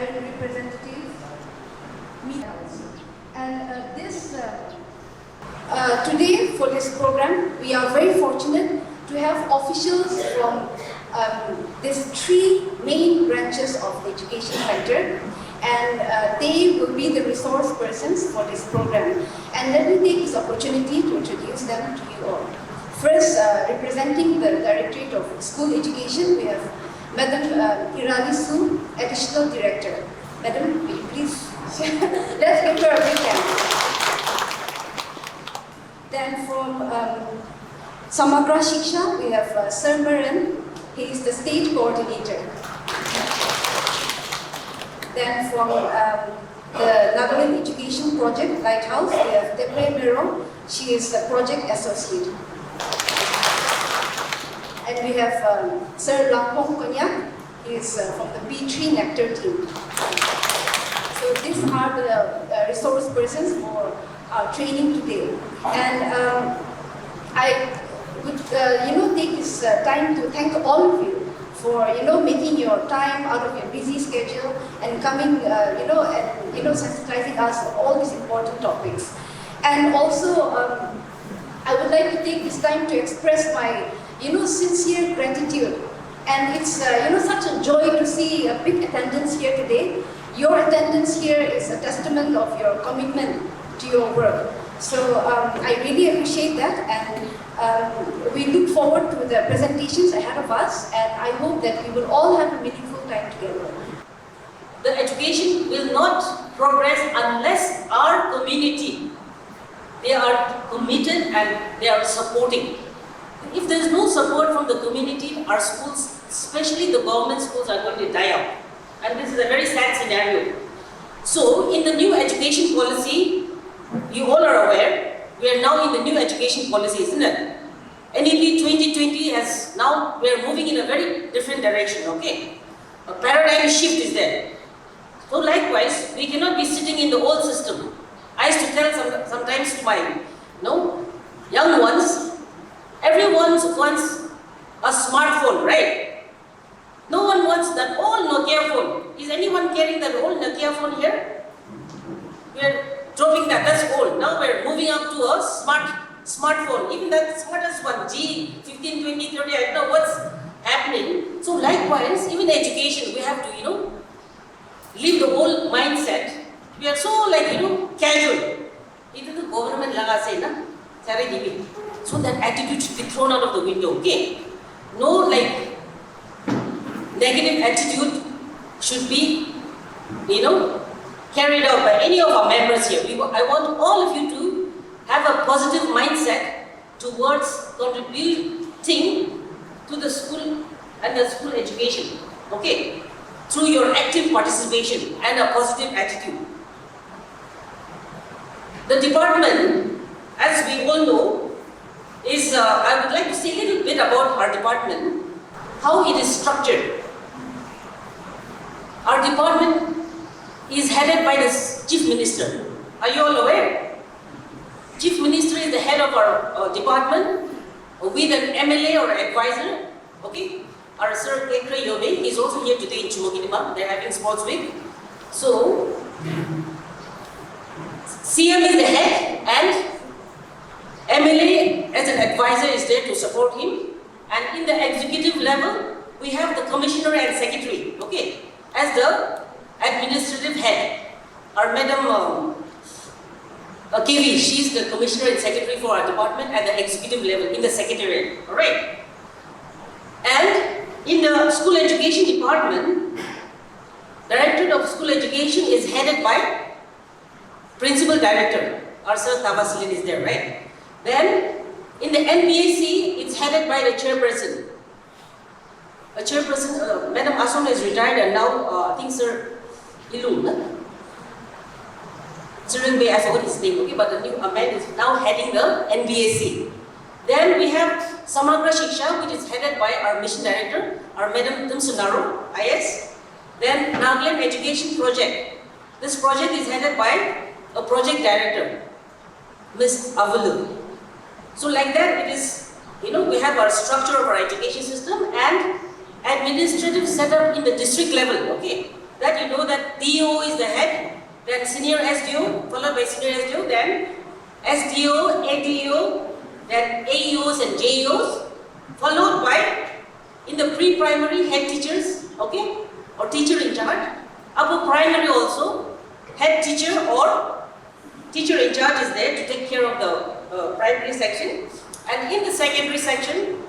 parent representatives, media also. And today for this program, we are very fortunate to have officials from these three main branches of the education sector, and they will be the resource persons for this program. And let me take this opportunity to introduce them to you all. First, representing the Directorate of School Education, we have Madam Irani Su, Additional Director. Madam, will you please let's give her a big hand. Then from Samagra Shiksha, we have Sir Maran. He is the State Coordinator. Then from the Nagaland Education Project Lighthouse, we have Tepe Mero. She is the Project Associate. And we have Sir Lampong Konyak. He is from the B3 Nectar team. So these are the resource persons for our training today. And I would take this time to thank all of you for making your time out of your busy schedule and coming sensitizing us on all these important topics. And also I would like to take this time to express my sincere gratitude. And it's such a joy to see a big attendance here today. Your attendance here is a testament of your commitment to your work. So I really appreciate that, and we look forward to the presentations ahead of us, and I hope that we will all have a meaningful time together. The education will not progress unless our community, they are committed and they are supporting. If there is no support from the community, our schools, especially the government schools, are going to die out. And this is a very sad scenario. So, in the new education policy, you all are aware, we are now in the new education policy, isn't it? NEP 2020 has now, we are moving in a very different direction, okay? A paradigm shift is there. So likewise, we cannot be sitting in the old system. I used to tell sometimes to my young ones, everyone wants a smartphone, right? No one wants that old Nokia phone. Is anyone carrying that old Nokia phone here? We are dropping that, that's old. Now we are moving up to a smartphone. Even that smartest one, G, 15, 20, 30, I don't know what's happening. So likewise, even education, we have to, leave the old mindset. We are so casual. It is the government laga say na, sare giving. So that attitude should be thrown out of the window, okay? No negative attitude should be, carried out by any of our members here. I want all of you to have a positive mindset towards contributing to the school and the school education, okay? Through your active participation and a positive attitude. The department, as we all know, is, I would like to say a little bit about our department, how it is structured. Our department is headed by the Chief Minister. Are you all aware? Chief Minister is the head of our department with an MLA or advisor. Okay? Our Sir Ekre Yobe is also here today in Chumokinima. They're having sports week. So, CM is the head and MLA as an advisor is there to support him. And in the executive level, we have the Commissioner and Secretary. Okay? As the administrative head, our Madam KV, she's the Commissioner and Secretary for our department at the executive level, in the Secretariat, alright? And in the School Education Department, Directorate of School Education is headed by Principal Director, our Sir Tavasilin is there, right? Then, in the NBAC, it's headed by the Chairperson. A chairperson, Madam Asom is retired, and now I think Sir Ilun, Sirunbe, I forgot his name, okay, but the new man is now heading the NBAC. Then we have Samagra Shiksha, which is headed by our mission director, our Madam Timsunaro, IS. Then Nagaland Education Project. This project is headed by a project director, Ms. Avalu. So like that, it is, we have our structure of our education system and administrative setup in the district level, okay? That DO is the head, then senior SDO, followed by senior SDO, then SDO, ADO, then AEOs and JEOs, followed by, in the pre-primary, head teachers, okay, or teacher in charge. Upper primary also, head teacher or teacher in charge is there to take care of the primary section. And in the secondary section,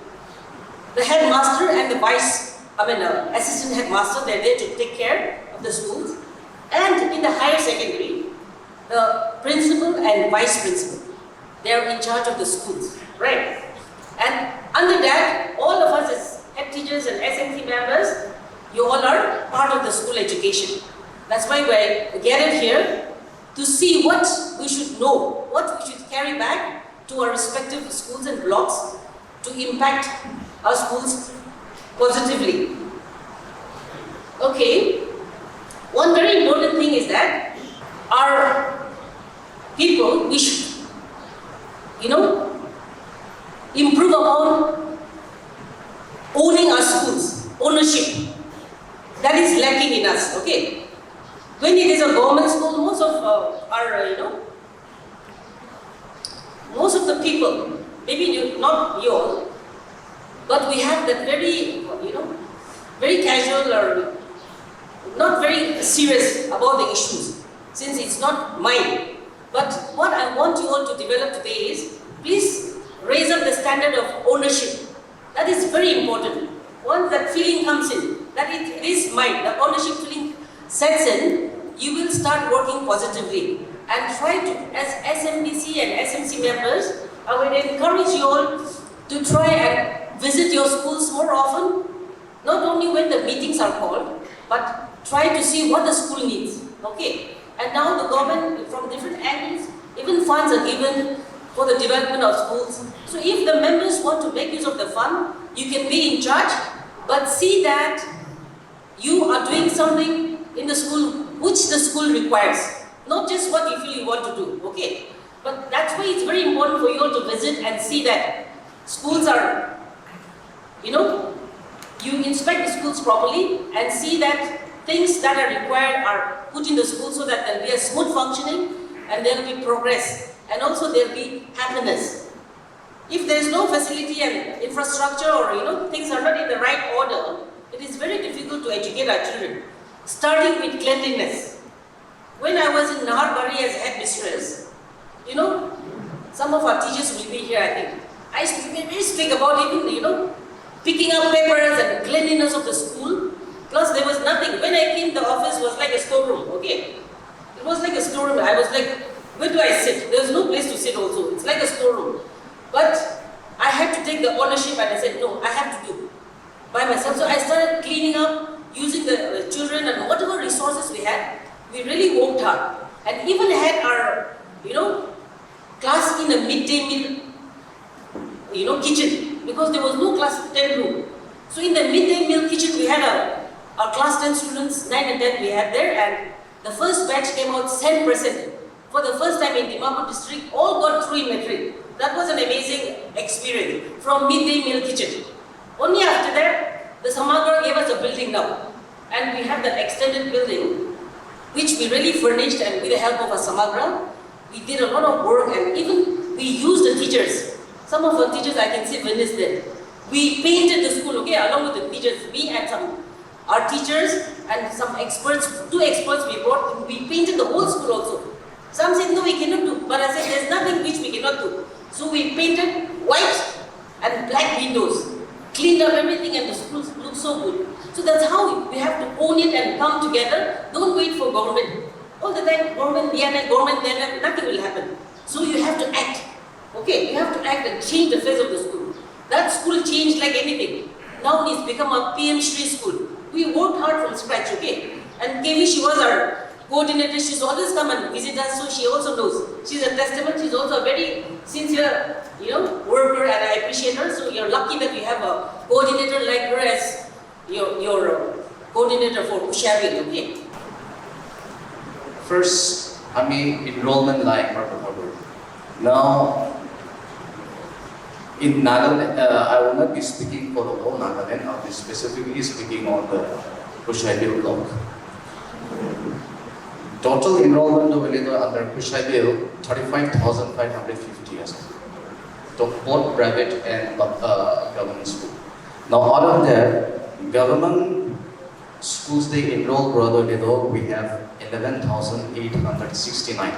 the headmaster and the assistant headmaster, they're there to take care of the schools. And in the higher secondary, the principal and vice principal, they are in charge of the schools, right? And under that, all of us as head teachers and SMC members, you all are part of the school education. That's why we're gathered here to see what we should know, what we should carry back to our respective schools and blocks to impact our schools positively. Okay, one very important thing is that our people, we should, improve upon owning our schools, ownership. That is lacking in us, okay? When it is a government school, most of most of the people, maybe not you all, but we have that very, very casual or not very serious about the issues, since it's not mine. But what I want you all to develop today is, please raise up the standard of ownership. That is very important. Once that feeling comes in, that it is mine, the ownership feeling sets in, you will start working positively. And try to, as SMDC and SMC members, I would encourage you all to try and visit your schools more often, not only when the meetings are called, but try to see what the school needs, okay? And now the government, from different angles, even funds are given for the development of schools. So if the members want to make use of the fund, you can be in charge, but see that you are doing something in the school which the school requires. Not just what you feel you want to do, okay? But that's why it's very important for you all to visit and see that schools are, you inspect the schools properly and see that things that are required are put in the school so that there will be a smooth functioning and there will be progress and also there will be happiness. If there is no facility and infrastructure or things are not in the right order, it is very difficult to educate our children. Starting with cleanliness. When I was in Naharbari as headmistress, some of our teachers will be here, I think. I used to be very strict about even, picking up papers and cleanliness of the school. Plus, there was nothing. When I came, the office was like a storeroom, okay? It was like a storeroom. I was like, where do I sit? There was no place to sit also. It's like a storeroom. But I had to take the ownership and I said, no, I have to do by myself. So I started cleaning up, using the children and whatever resources we had. We really worked hard. And even had our, class in a midday meal, kitchen. Because there was no class 10 room. So in the midday meal kitchen, we had our class 10 students, 9 and 10 we had there. And the first batch came out 10%. For the first time in Dimapur district, all got through in metric. That was an amazing experience from midday meal kitchen. Only after that, the Samagra gave us a building now. And we have that extended building, which we really furnished, and with the help of a Samagra, we did a lot of work, and even we used the teachers. Some of our teachers, I can see Venice there. We painted the school, okay, along with the teachers. Me and our teachers and some experts, 2 experts we brought, we painted the whole school also. Some said, no, we cannot do. But I said, there's nothing which we cannot do. So we painted white and black windows, cleaned up everything, and the school looked so good. So that's how we have to own it and come together. Don't wait for government. All the time, government, nothing will happen. So you have to act. Okay, you have to act and change the face of the school. That school changed like anything. Now it's become a PM Shri school. We worked hard from scratch, okay? And KV, she was our coordinator. She's always come and visit us, so she also knows. She's a testament. She's also a very sincere, worker, and I appreciate her. So you're lucky that you have a coordinator like her as your coordinator for Kushiabill, okay? First, enrollment like Marco. Now, in Nagaland, I will not be speaking for the whole Nagaland. I'll be specifically speaking on the Kushiabill block. total enrollment under Kushiabill 35,550 years. So both private and government school. Now out of that, government schools they enroll we have 11,869,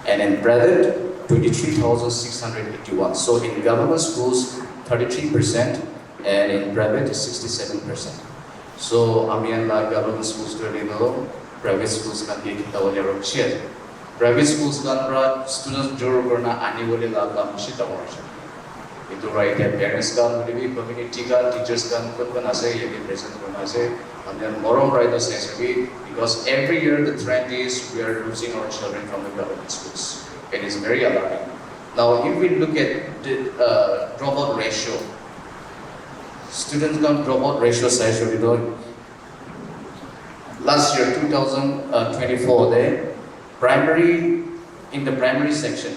and in private 23,681. So in government schools 33%, and in private 67%. So government schools private schools can be shared. Private schools can students annually itu right parents kan community kan teachers kan present and then moral right because every year the trend is we are losing our children from the government schools. It is very alarming. Now if we look at the dropout ratio, students kan dropout ratio size last year 2024 in the primary section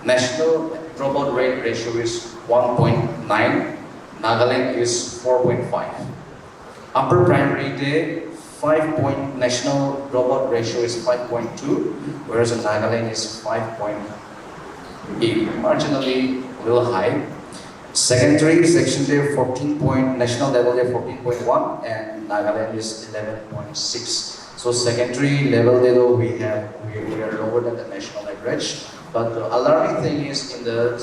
national dropout rate ratio is 1.9, Nagaland is 4.5. Upper primary national dropout ratio is 5.2, whereas in Nagaland is 5.8, marginally a little high. Secondary section national level 14.1, and Nagaland is 11.6. So secondary level we are lower than the national average. But the alarming thing is in the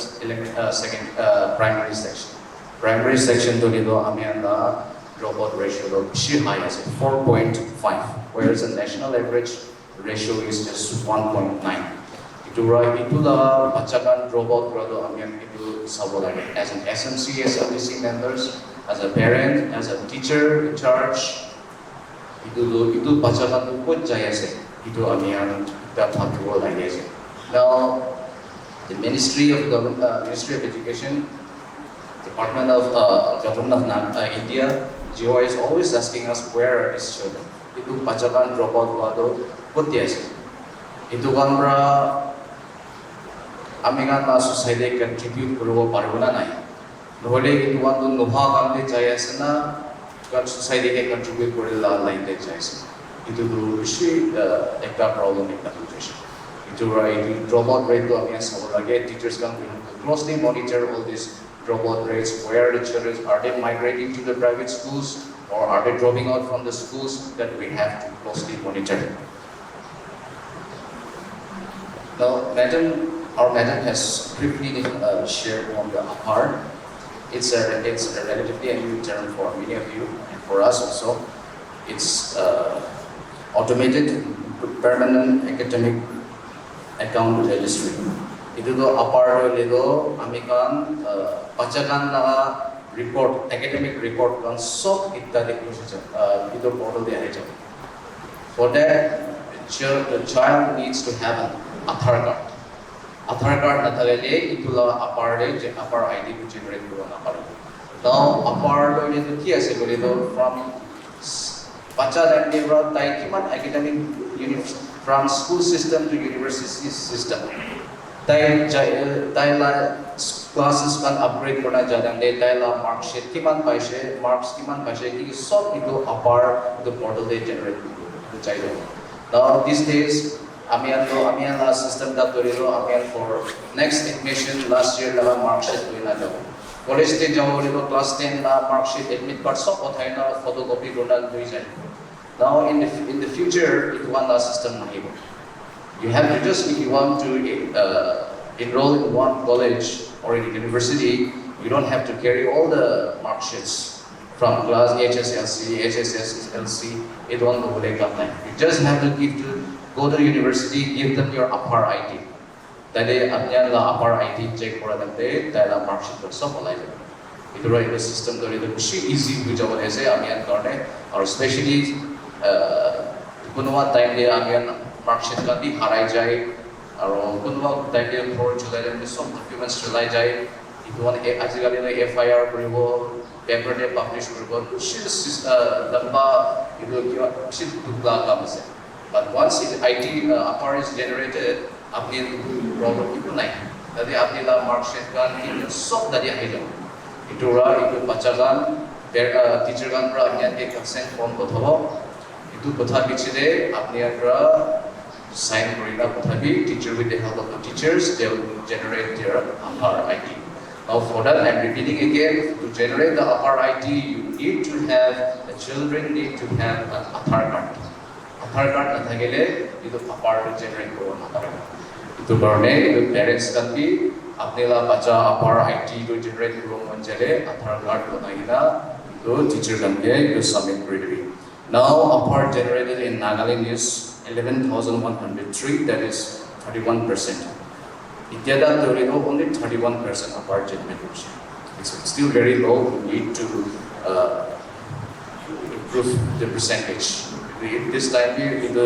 primary section. Primary section dropout ratio is high as 4.5, whereas the national average ratio is just 1.9. Itulah bacakan dropout as an SMC, SMDC members, as a parent, as a teacher in charge. Itu bacakan pun jaya se. Itu Now, the Ministry of Education, Department of Government of India, GO is always asking us where are these children. Itu pacaran dropout put yes. Itu kan amingan society contribute kulo paruna nai. Nohole itu kan nuha kan de jayasana kan society ke contribute kurila line de jayas. Itu issue ekta problem ekta situation. To dropout rate teachers can closely monitor all these dropout rates, where the children are they migrating to the private schools or are they dropping out from the schools, that we have to closely monitor. Now our madam has briefly shared on the APAR. It's a relatively a new term for many of you and for us also. It's automated permanent academic account registry. Itu APAR amikan pacakan report, academic report kan sob ittadi itu portal dia aja. For that, the child needs to have an Aadhaar card. Aadhaar card nathagale itulah APAR ID to generate ko APAR. Now APAR itu ki ase from baca dan devra tai kiman academic from school system to university system. Tai classes kan upgrade korna jadang de la mark sheet kiman paise marks kiman paise ki sob itu APAR the portal they generate the child. Now these days amian la system da torilo amian for next admission last year la mark sheet tuina jabo. College te jabo class 10 la mark sheet admit card sob othaina photocopy korna dui jai. Now in the future, it one system nahibo. You have to just, if you want to enroll in one college or in a university, you don't have to carry all the mark sheets from class HSLC, HSSLC. It won't go like that. You just have to go to the university, give them your APAR ID. That they APAR ID check for them. They mark sheet for some like that. Itu right the system to easy to job as or especially kunwa time de amian mark sheet kan di harai jai aro kunwa time de for July de some documents chalai jai itu one ajikali na FIR koribo paper de publish koribo lamba itu sheet dupla kam ase. But once it IT APAR is generated apni problem itu naik. Jadi apni la mark sheet kan itu sob dari aja. Itu bacakan teacher kan pra amian ke consent form ko thabo. itu kotha bichide apni atra sign korina kotha bi teacher with the help of the teachers they will generate their Aadhaar ID. Now for that I'm repeating again, to generate the Aadhaar ID you need to have, the children need to have an Aadhaar card. Aadhaar card nathakile itu Aadhaar generate koro nathare. Itu karone itu parents kan bi apni la bacha Aadhaar ID to generate koro manjale Aadhaar card banaina itu teacher kan ke itu submit kori debi. Now Aadhaar generated in Nagaland is 11,103, that is 31%. India only 31% of our generation. It's still very low. We need to improve the percentage. This time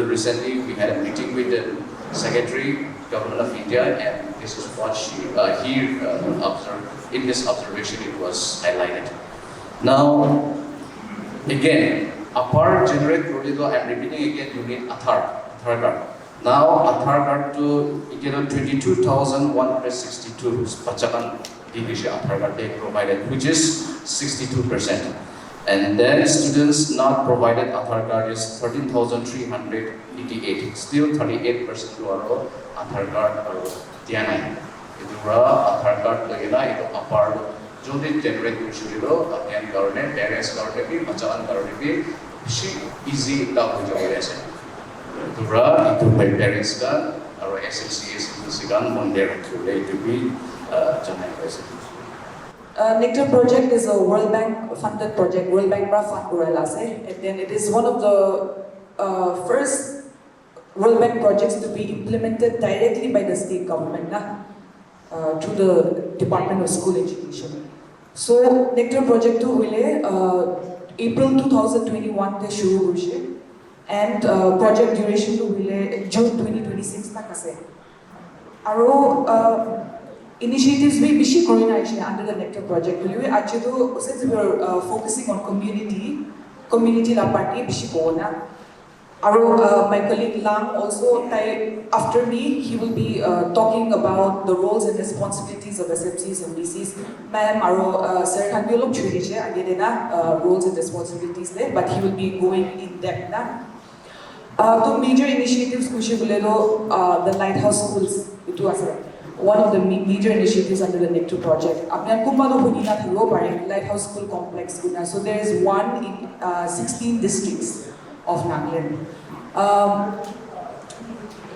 recently we had a meeting with the Secretary Government of India, and this is what he observed. In his observation, it was highlighted. Now, again, Aadhaar generate Rodido, I'm repeating again, you need Aadhaar card. Now Aadhaar card to 22,162 Pachakan Aadhaar card they provided, which is 62%. And then students not provided Aadhaar card is 13,388. Still 38% to our Aadhaar card or Tianai. Itu Aadhaar card lagina itu Aadhaar jodi generate kushilo apnian karone parents karone bi Pachakan karone bi easy ta ho jabe ase. Itu by parents kan or SMCs itu sigan monday to be janai ase. Nectar project is a World Bank funded project. World Bank fund korela ase, and then it is one of the first World Bank projects to be implemented directly by the state government through the Department of School Education. So Nectar project to hule April 2021 te shuru hoise, and project duration to hule June 2026 tak ase. Aro initiatives we bishi korina aise under the Nectar project. Since we are focusing on community la party bishi kona. Aro my colleague Lang also, after me, he will be talking about the roles and responsibilities of SMCs and DCs. Ma'am, Aro Sir can be a lot roles and responsibilities there, but he will be going in depth na. The major initiatives Kushiabill, the lighthouse schools, itu asa. One of the major initiatives under the Nectar project. Apnian kumbalo hunina thalo pare lighthouse school complex guna. So there is one in 16 districts of Nagaland.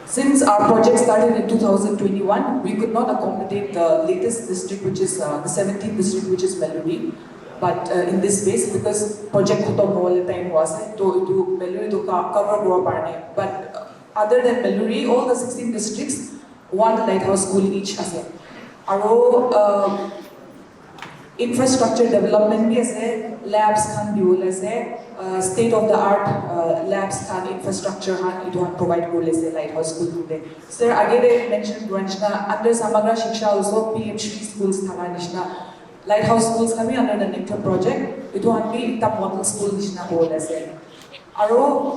Since our project started in 2021, we could not accommodate the latest district, which is the 17th district, which is Melody. But in this space, because project khutam hole time was to Melody to cover more parne. But other than Melody, all the 16 districts, one lighthouse school each as a. Infrastructure development bhi ase, labs khan bhi ase, state of the art labs khan infrastructure khan it one provide role ase lighthouse school today. Sir again they mentioned Ranjna under Samagra Shiksha also PhD schools thana nishna lighthouse schools khan bhi under the Nectar project it one bhi ta model school nishna role ase. Aro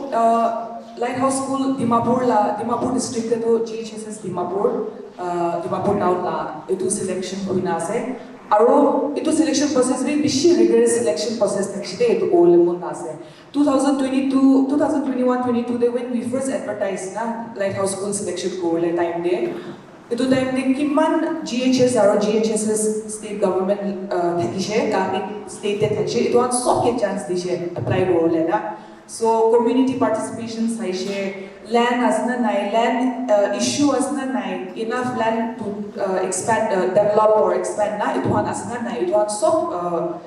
lighthouse school Dimapur district to GHSS Dimapur town la itu selection hoina ase. Aro itu selection process bhi bishi rigorous selection process thakshide itu golemon ase. 2021-22 they when we first advertised na lighthouse school selection gole time de itu time de kiman GHS aro GHSS state government thakise kami state te thakise itu an sob ke chance dishe apply gole na. So community participation saishe, land asna nai, land issue asna nai, enough land to expand, develop or expand na, it one asna nai, it one so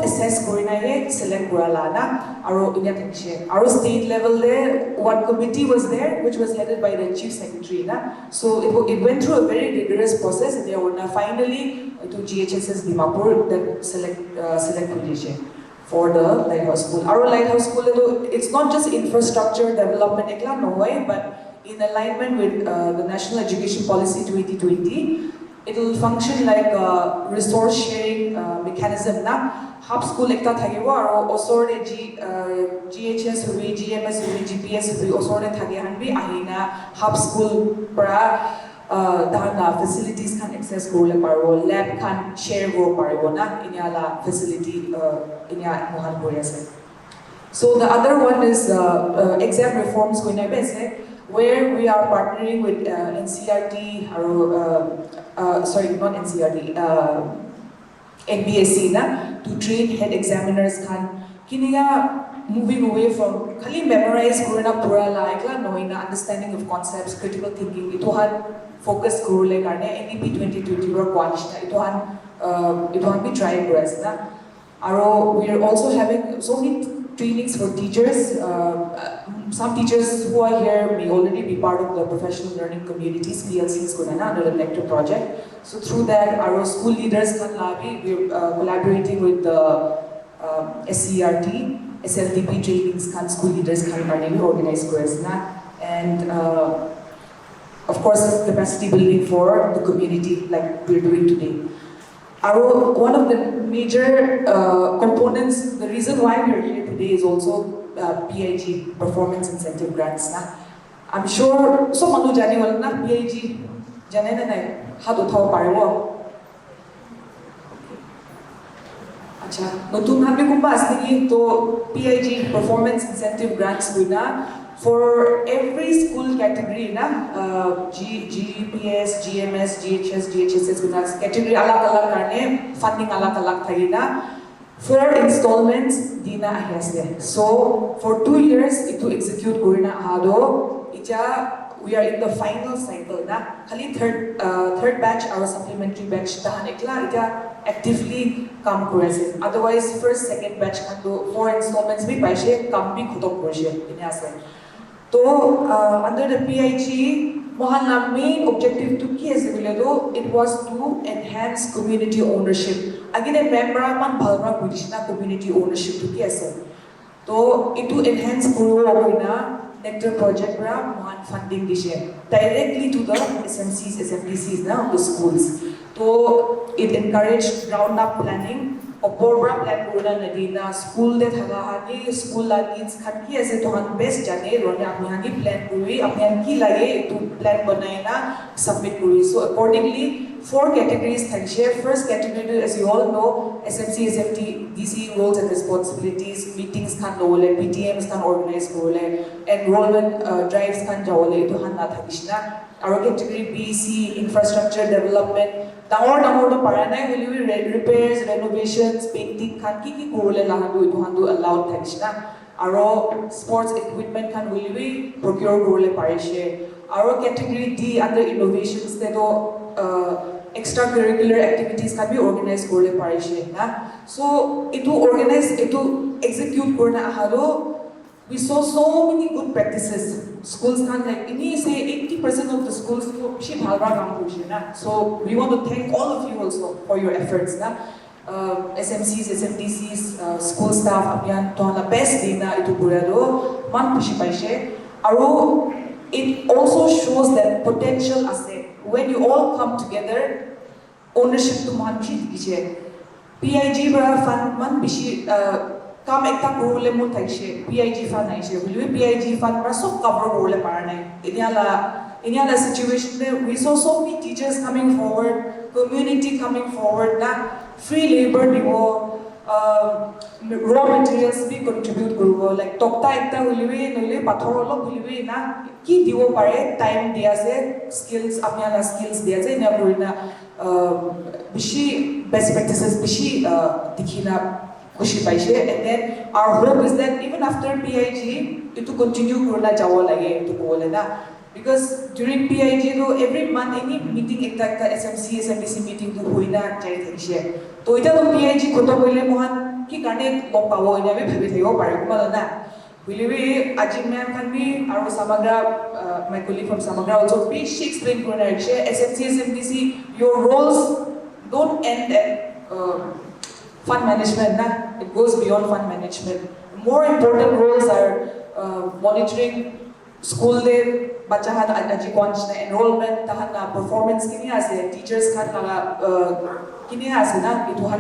assess korina ye select korala na, aro inya thakse. Aro state level there, one committee was there, which was headed by the chief secretary na. So it went through a very rigorous process, and they were finally to GHSS Dimapur that select position for the lighthouse school. Our lighthouse school, it's not just infrastructure development, no way, but in alignment with the National Education Policy 2020, it will function like a resource sharing mechanism. Na hub school ekta thakibo aro osore GHS hui, GMS hui, GPS hui osore thake hanbi ahina hub school para dana facilities can access korle paribo, lab can share go paribo na inya la facility inya mohan kori ase. So the other one is exam reforms going on, where we are partnering with NCRT, sorry, not NCRT, NBSC to train head examiners moving away from khali memorize kurna pura like knowing understanding of concepts, critical thinking. It had focus kurule karne NEP 2020 ro quanchna it had be trying press na. Aro we are also having so many trainings for teachers. Some teachers who are here may already be part of the professional learning communities, PLCs under the Nectar project. So through that, our school leaders can we're collaborating with the SCRT, SLTP trainings can school leaders can organize and of course capacity building for the community like we're doing today. One of the major components, the reason why we're here today is also PIG, Performance Incentive Grants. I'm sure so manu jane wala na PIG jane na hat uthao paribo. Acha, notun habi kumba asli to PIG, Performance Incentive Grants for every school category GPS, GMS, GHS, GHSS category alag karne funding alag thagina 4 installments dina ahasle. So for 2 years itu execute kurina ahado we are in the final cycle na khali third batch our supplementary batch tahan ekla actively काम करेছে. Otherwise first second batch kando 4 installments bhi paise काम bhi khatam korise ine ase. So under the PIG Mohan's main objective to it was to enhance community ownership. Again, a member man bhalra kudishna community ownership to kiase. So it to enhance Nectar project Mohan funding directly to the SMCs, SMDCs of the schools. So it encouraged ground up planning. Opora plan kurna nadina school de thagahani school la needs khanki ase tohan best jane rone apni plan kuri apni ki lage to plan banaina submit kuri. So accordingly 4 categories thakshe. First category, as you all know, SMC SMDC roles and responsibilities, meetings khan lole, PTMs khan organize kole, enrollment drives khan jawole tohan na thakishna. Our category BC, infrastructure development. Repairs, renovations, painting, allowed sports equipment can we procure Our category D under innovations, extracurricular activities can be organized. So it to organize, it to execute we saw so many good practices. Schools can say 80% of the schools so we want to thank all of you also for your efforts. SMCs, SMDCs, school staff, the best it also shows that potential asset. When you all come together, ownership to PIG fund man bishi kam ekta kurule mun thaishe PIG fund aise PIG fund pra sob cover kurule parnai inyala situation there. We saw so many teachers coming forward, community coming forward free labor dibo raw materials be contribute koribo like tokta ekta huliwe nole pathor olop huliwe ki dibo pare time dia se skills apniala skills dia je na kurina bishi best practices bishi dikhina Kushi paise. And then our hope is that even after PIG, it to continue kurna jawa lage to bole because during PIG though every month any meeting ekta SMC SMDC meeting to hoina jai thakise. To ita to PIG khoto hoile mohan ki karne log pawo ina me bhabi thaibo pare kumala Believe Ajit ma'am can be our Samagra, my colleague from Samagra also be she explained kurna SMC SMDC your roles don't end at fund management, it goes beyond fund management. More important roles are monitoring school day, bachahan enrollment, performance teachers it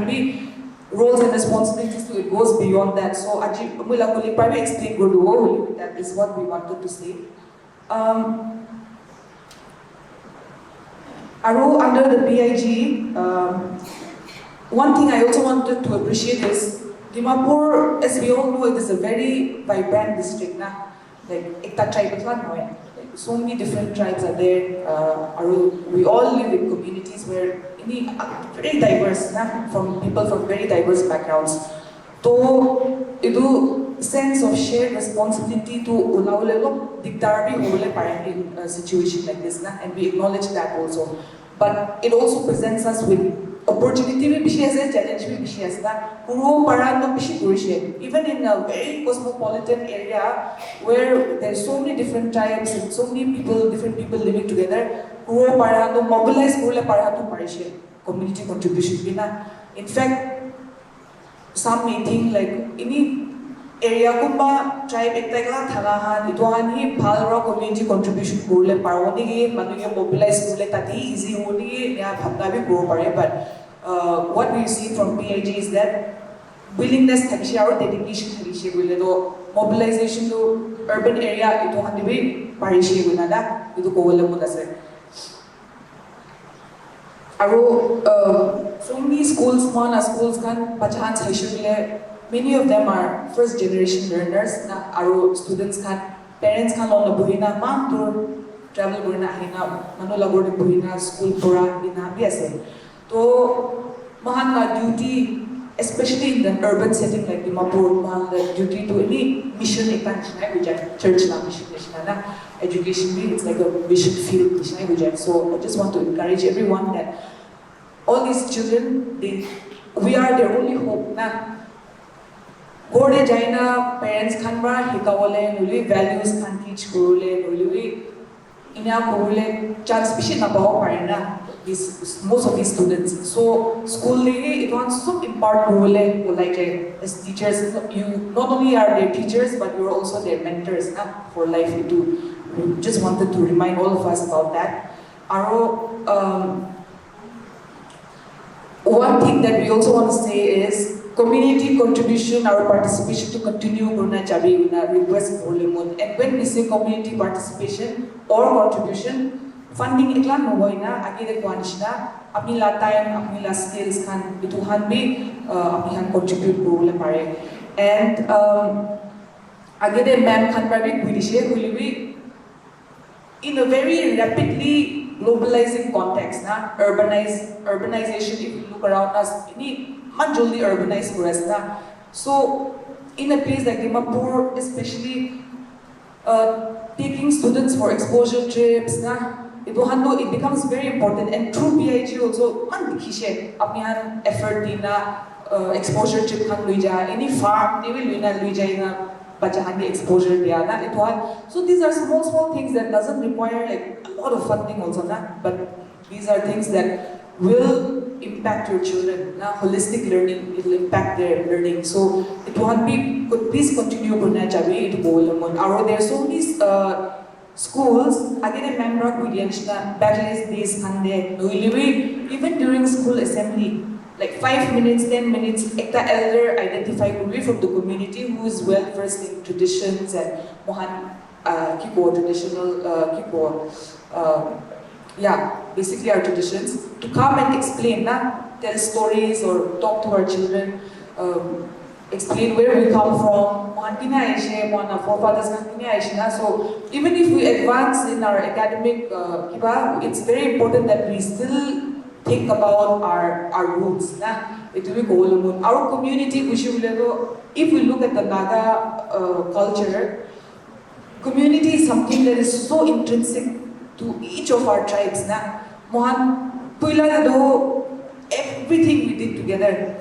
be roles and responsibilities, so it goes beyond that. So probably explain that is what we wanted to say. Under the PIG, one thing I also wanted to appreciate is Dimapur, as we all know, it is a very vibrant district. Like, ekta tribe is not knowing. Like, so many different tribes are there. We all live in communities where very diverse, from people from very diverse backgrounds. So, idu sense of shared responsibility to ulawle diktar bhi hole pare in a situation like this, and we acknowledge that also. But it also presents us with opportunity bhi bishi ase, challenge bhi bishi ase na. Kuro para no bishi kurishe. Even in a very cosmopolitan area where there's so many different tribes and so many people, different people living together, kuro para no mobilize kurle para to parishe. Community contribution bina. In fact, some may think like any area kumba tribe ekta ekla thalahan ituhan hi bhalra community contribution kurle parwani ge manuye mobilize kurle tati easy honi ya bhabna bhi grow pare. But what we see from PIG is that willingness thakishe aru dedication thakishe bole do mobilization to urban area ituhan bhi parishe guna da itu kobole mun ase. So many schools, schools can many of them are first generation learners. Students can, parents can on the buhina, tour travel buhina hina, manolagor buhina, school pura bina biase. So mahan duty, especially in the urban setting like Dimapur, mahan duty to any mission expansion, church na mission education, it's like a mission field. So I just want to encourage everyone that all these children, we are their only hope. Gorde jaina parents kanba hikawale nuli values can teach kurule nuli ina kurule chance bishi na bawo parena most of these students. So school it wants to impart kurule like as teachers. You not only are their teachers but you are also their mentors for life. We just wanted to remind all of us about that. One thing that we also want to say is community contribution, our participation to continue Gurna Chabi request for Lemon. And when we say community participation or contribution, funding itla no hoina, agile kwanishna, apni la time, apni la skills can ituhan bhi apni han contribute kurule pare. And agile ma'am kan bhi kulishe huliwi in a very rapidly globalizing context, urbanization, if you look around us, majorly urbanized for us. So, in a place like Dimapur, especially taking students for exposure trips, it becomes very important. And through PIG also, effort exposure trip any farm, they will exposure. So these are small things that doesn't require like a lot of funding also, but these are things that will impact your children. Holistic learning, it will impact their learning. So it won't be, could please continue There are so many schools, again remember bachelor's days even during school assembly. Like 5 minutes, 10 minutes, ekta elder identify from the community who is well versed in traditions and traditional basically our traditions, to come and explain, tell stories or talk to our children, explain where we come from, forefathers. So even if we advance in our academic it's very important that we still think about our roots. Our community, if we look at the Naga culture, community is something that is so intrinsic to each of our tribes. Everything we did together,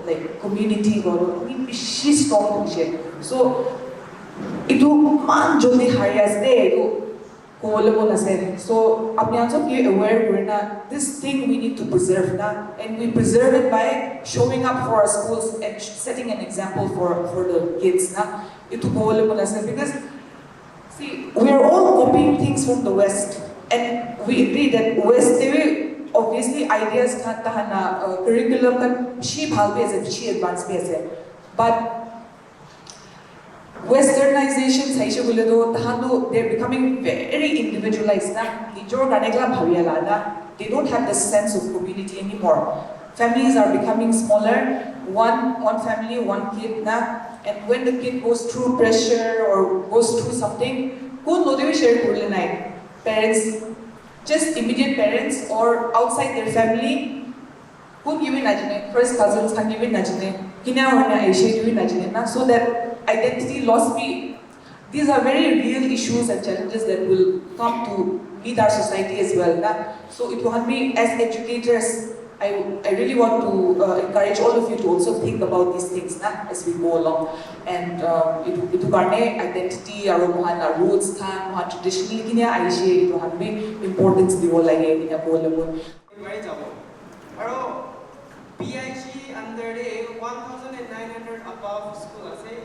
like community, she's strong. So, it so, be aware this thing we need to preserve, and we preserve it by showing up for our schools and setting an example for the kids. Because, see, we are all copying things from the West, and we agree that West, obviously ideas curriculum can advanced, but Westernization, they're becoming very individualized. they don't have the sense of community anymore. Families are becoming smaller, one family, one kid na, and when the kid goes through pressure or goes through something, who knows they share kurle nai? Parents, just immediate parents or outside their family, who give in najine, first cousins can give in najine, kina orna Asia give in najine na, so that identity loss be. These are very real issues and challenges that will come to meet our society as well. Na? So it will be as educators, I really want to encourage all of you to also think about these things na, as we go along. And itu karne identity, our roots, our traditionally kina Asia, itu hambe importance diwo lage kina bolabon. PIG under the 1,900 above school ase